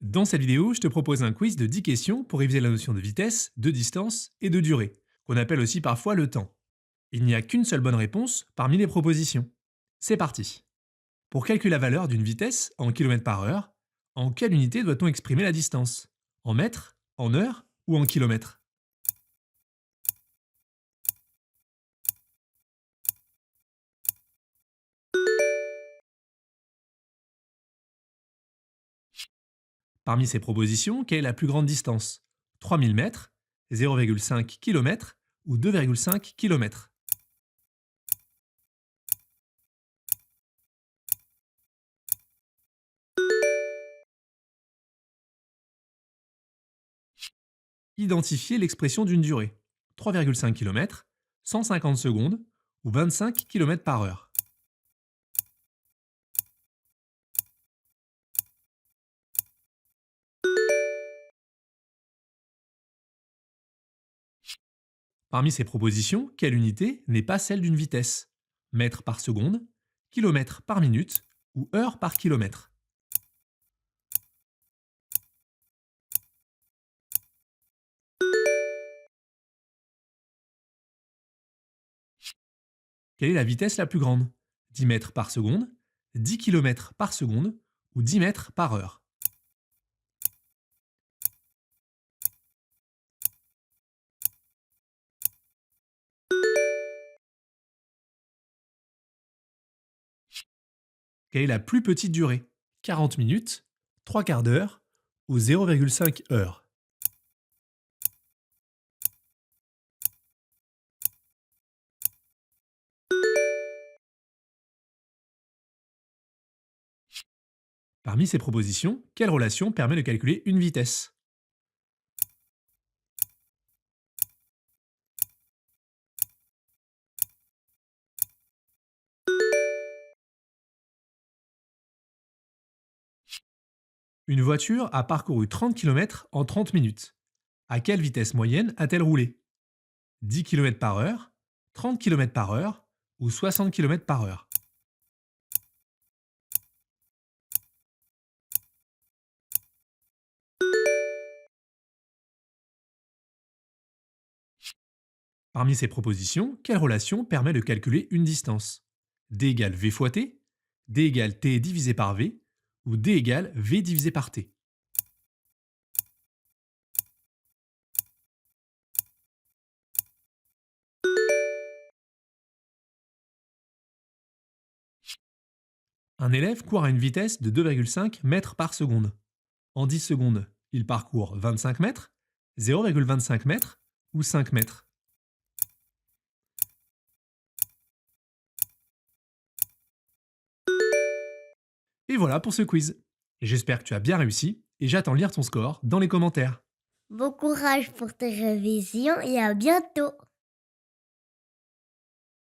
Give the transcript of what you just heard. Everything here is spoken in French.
Dans cette vidéo, je te propose un quiz de 10 questions pour réviser la notion de vitesse, de distance et de durée, qu'on appelle aussi parfois le temps. Il n'y a qu'une seule bonne réponse parmi les propositions. C'est parti. Pour calculer la valeur d'une vitesse en km par heure, en quelle unité doit-on exprimer la distance? En mètres, en heures ou en kilomètres? Parmi ces propositions, quelle est la plus grande distance? 3000 mètres, 0,5 km ou 2,5 km? Identifiez l'expression d'une durée. 3,5 km, 150 secondes ou 25 km par heure. Parmi ces propositions, quelle unité n'est pas celle d'une vitesse? Mètres par seconde, kilomètres par minute ou heure par kilomètre? Quelle est la vitesse la plus grande? 10 mètres par seconde, 10 km par seconde ou 10 mètres par heure? Quelle est la plus petite durée? 40 minutes, 3 quarts d'heure ou 0,5 heures? Parmi ces propositions, quelle relation permet de calculer une vitesse? Une voiture a parcouru 30 km en 30 minutes. À quelle vitesse moyenne a-t-elle roulé? 10 km par heure, 30 km par heure ou 60 km par heure? Parmi ces propositions, quelle relation permet de calculer une distance? D égale V fois T, D égale T divisé par V ou D égale V divisé par T? Un élève court à une vitesse de 2,5 mètres par seconde. En 10 secondes, il parcourt 25 mètres, 0,25 mètres ou 5 mètres. Et voilà pour ce quiz. J'espère que tu as bien réussi et j'attends lire ton score dans les commentaires. Bon courage pour tes révisions et à bientôt.